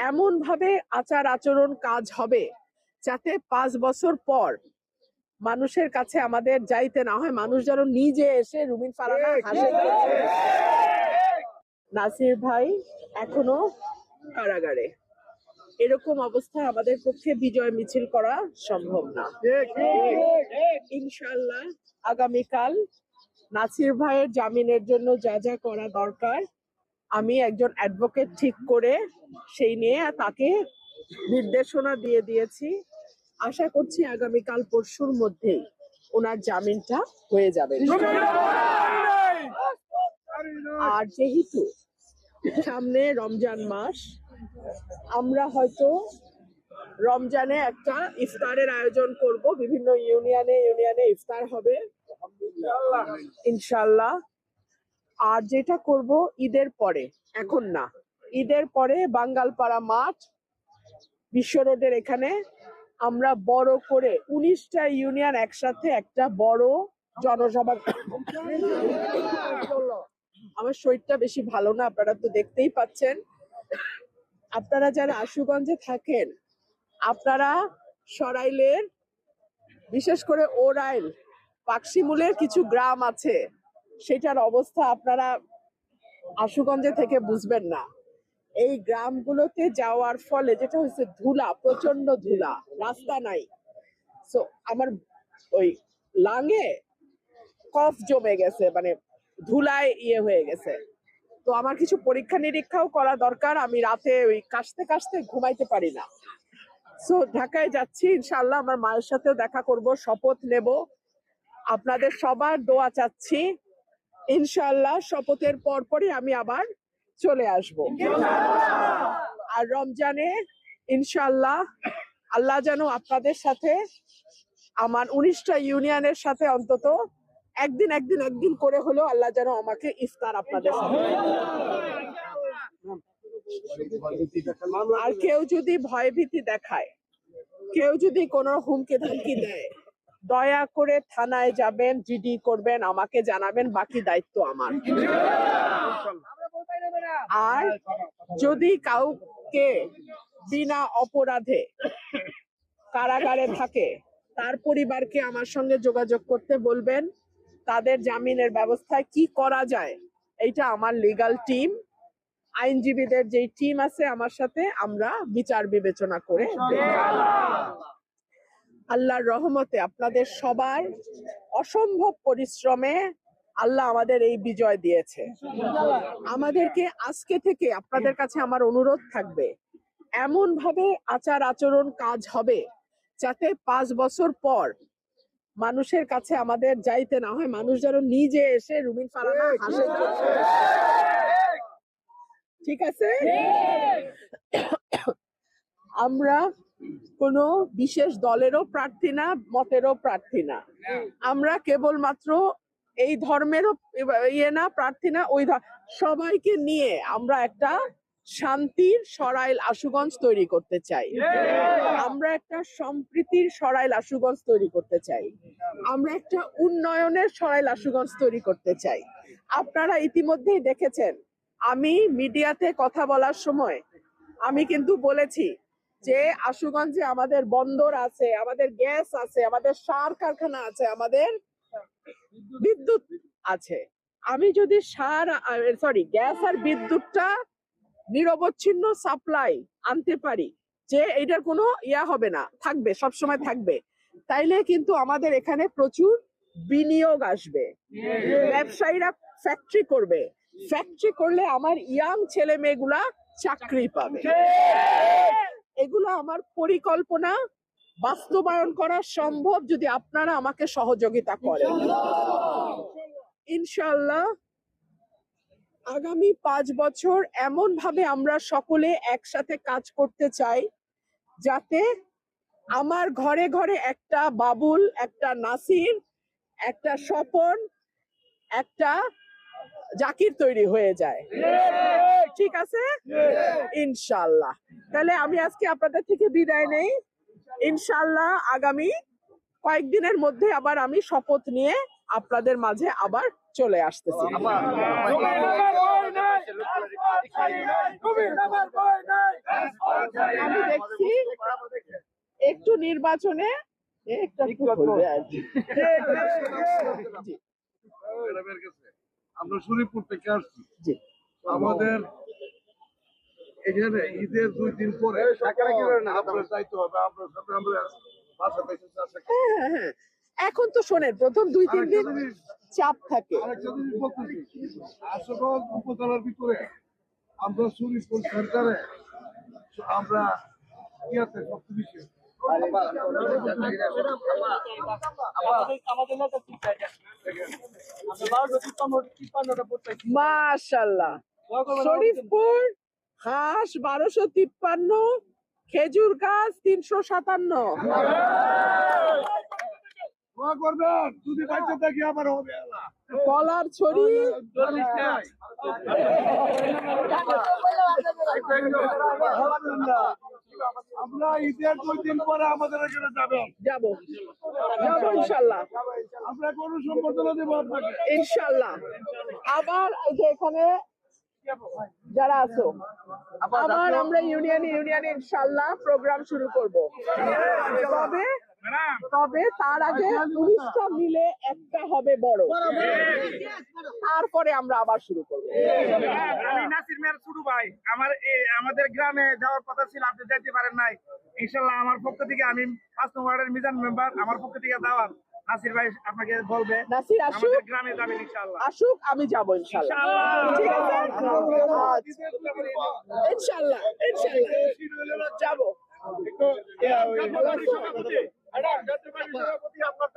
এমন ভাবে আচার আচরণ কাজ হবে যাতে 5 বছর পর মানুষের কাছে আমাদের যাইতে না হয়, মানুষ যেন নিজে এসে রুমিন ফারহানা হাসে। নাসির ভাই এখনো কারাগারে, এরকম অবস্থায় আমাদের পক্ষে বিজয় মিছিল করা সম্ভব না। ইনশাআল্লাহ আগামীকাল নাসির ভাইয়ের জামিনের জন্য যা যা করা দরকার আমি একজন অ্যাডভোকেট ঠিক করে সেই নিয়ে তাকে নির্দেশনা দিয়ে দিয়েছি। আশা করছি আগামীকাল পরশুর মধ্যেই ওনার জামিনটা হয়ে যাবে। আর যেহেতু সামনে রমজান মাস, আমরা হয়তো রমজানে একটা ইফতারের আয়োজন করব, বিভিন্ন ইউনিয়নে ইফতার হবে ইনশাল্লাহ। আর যেটা করব ঈদের পরে, এখন না, ঈদের পরে বাঙ্গালপাড়া মাঠ বিশ্ব রোডের এখানে আমরা বড় করে 19টা ইউনিয়ন একসাথে একটা বড় জনসভা। আমার শরীরটা বেশি ভালো না, আপনারা তো দেখতেই পাচ্ছেন। আপনারা যারা আশুগঞ্জে থাকেন, আপনারা সরাইলের বিশেষ করে ওরাইল পাকশিমুলের কিছু গ্রাম আছে, সেটার অবস্থা আপনারা আশুগঞ্জে থেকে বুঝবেন না। এই গ্রামগুলোতে যাওয়ার ফলে যেটা হচ্ছে ধুলা, প্রচন্ড ধুলা, রাস্তা নাই। সো আমার ওই লাঙে কফ জমে গেছে, মানে ধুলায় হয়ে গেছে। তো আমার কিছু পরীক্ষা নিরীক্ষাও করা দরকার, আমি রাতে ওই কাশতে কাশতে ঘুমাইতে পারি না। সো ঢাকায় যাচ্ছি ইনশাআল্লাহ, আমার মায়ের সাথেও দেখা করব, শপথ নেব। আপনাদের সবার দোয়া চাচ্ছি, ইনশাআল্লাহ শপথের পরপরই আমি আবার চলে আসব। আর রমজানে ইনশাআল্লাহ আল্লাহ যেন আপনাদের সাথে, আমার 19টা ইউনিয়নের সাথে অন্তত একদিন করে হলেও আল্লাহ যেন আমাকে ইফতার আপনাদের সাথে। আর কেউ যদি ভয়ভীতি দেখায়, কেউ যদি কোনো হুমকি ধামকি দেয়, দয়া করে থানায় যাবেন, জিডি করবেন, আমাকে জানাবেন, বাকি দায়িত্ব আমার। আর যদি কাউকে বিনা অপরাধে কারাগারে থাকে, তার পরিবারকে আমার সঙ্গে যোগাযোগ করতে বলবেন, তাদের জামিনের ব্যবস্থায় কি করা যায় এইটা আমার লিগ্যাল টিম, আইনজীবীদের যেই টিম আছে আমার সাথে, আমরা বিচার বিবেচনা করে আল্লাহর রহমতে আপনাদের সবার অসম্ভব পরিশ্রমে আল্লাহ আমাদের এই বিজয় দিয়েছে। আমাদেরকে আজকে থেকে আপনাদের কাছে আমার অনুরোধ থাকবে, এমন ভাবে আচার আচরণ কাজ হবে যাতে 5 বছর পর মানুষের কাছে আমাদের যাইতে না হয়, মানুষ যেন নিজে এসে রুমিন ফারহানা হাসে। ঠিক আছে? আমরা কোনো বিশেষ দলেরও প্রার্থী না, মতেরও প্রার্থী না, আমরা কেবলমাত্র এই ধর্মেরও না প্রার্থী না, ওই সবাইকে নিয়ে আমরা একটা শান্তির সরাইল আশুগঞ্জ তৈরি করতে চাই, আমরা একটা সম্প্রীতির সরাইল আশুগঞ্জ তৈরি করতে চাই, আমরা একটা উন্নয়নের সরাইল আশুগঞ্জ তৈরি করতে চাই। আপনারা ইতিমধ্যেই দেখেছেন, আমি মিডিয়াতে কথা বলার সময় আমি কিন্তু বলেছি যে আশুগঞ্জে আমাদের বন্দর আছে, আমাদের গ্যাস আছে, আমাদের সার কারখানা আছে, আমাদের বিদ্যুৎ আছে। আমি যদি গ্যাস আর বিদ্যুৎটা নিরবচ্ছিন্ন সাপ্লাই আনতে পারি, যে এটার কোনো হবে না, থাকবে, সবসময় থাকবে, তাইলে কিন্তু আমাদের এখানে প্রচুর বিনিয়োগ আসবে, ব্যবসায়ীরা ফ্যাক্টরি করবে, ফ্যাক্টরি করলে আমার ইয়াং ছেলে মেয়েগুলা চাকরি পাবে। এগুলো আমার পরিকল্পনা বাস্তবায়ন করা সম্ভব যদি আপনারা আমাকে সহযোগিতা করেন। ইনশাআল্লাহ আগামী 5 বছর এমন ভাবে আমরা সকলে একসাথে কাজ করতে চাই যাতে আমার ঘরে ঘরে একটা বাবুল, একটা নাসির, একটা স্বপন, একটা জাকির তৈরি হয়ে যায়। ঠিক আছে? ইনশাআল্লাহ। তাহলে আমি আজকে আপনাদের থেকে বিদায় নেই। ইনশাআল্লাহ আগামী কয়েকদিনের মধ্যে আবার আমি শপথ নিয়ে আপনাদের মাঝে আবার চলে আসতেছি। আমি দেখছি একটু নির্বাচনে একটু একটু হইবে আর কি। জি, আমরা শরীফপুর থেকে আসছি। জি। আমাদের এখানে ঈদের 2 দিন পরে আপনার যাইতে হবে, আপনার সাথে আমরা বাসাতে এসে আসা। হ্যাঁ, হ্যাঁ, হ্যাঁ। এখন তো শোনেন প্রথম 2-3 দিন চাপ থাকে। আরেকটা জিনিস বলতেছি, আশুগঞ্জ উপজেলার ভিতরে আমরা শরীফপুর সেন্টারে আমরা ইয়াতে সবচেয়ে বেশি মাশাআল্লাহ, শরীফপুর হাঁস 1253, খেজুর গাছ 357। দোয়া করবেন, যদি বাচ্চা থাকি আমার হবে আল্লাহ। কলার ছড়ি আলহামদুলিল্লাহ। আমরা ঈদের 2 দিন পরে আমাদের এখানে যাবেন, যাবো ইনশাল্লাহ, আমরা কোনো সম্বর্ধনা দেবো আপনাকে ইনশাল্লাহ। আবার এই যে এখানে যারা আছো, আবার আমরা ইউনিয়নে ইনশাল্লাহ প্রোগ্রাম শুরু করব। তবে তার আগে 19টা মিলে একটা হবে বড়, তারপরে আমরা আবার শুরু করব। আমি নাসির মিয়ার ছোট ভাই, আমাদের গ্রামে যাওয়ার কথা ছিল, আপনি যাইতে পারেন নাই। ইনশাল্লাহ আমার পক্ষ থেকে, আমি 5 নং ওয়ার্ডের মিজান মেম্বার, আমার পক্ষ থেকে দাওয়াত। নাসির ভাই আপনাকে বলবে, নাসির আসুক, আমাদের গ্রামে যাবেন ইনশাল্লাহ। আসুক, আমি যাবো ইনশাল্লাহ। ঠিক আছে, ইনশাল্লাহ যাবো। সভাপতি, আপনার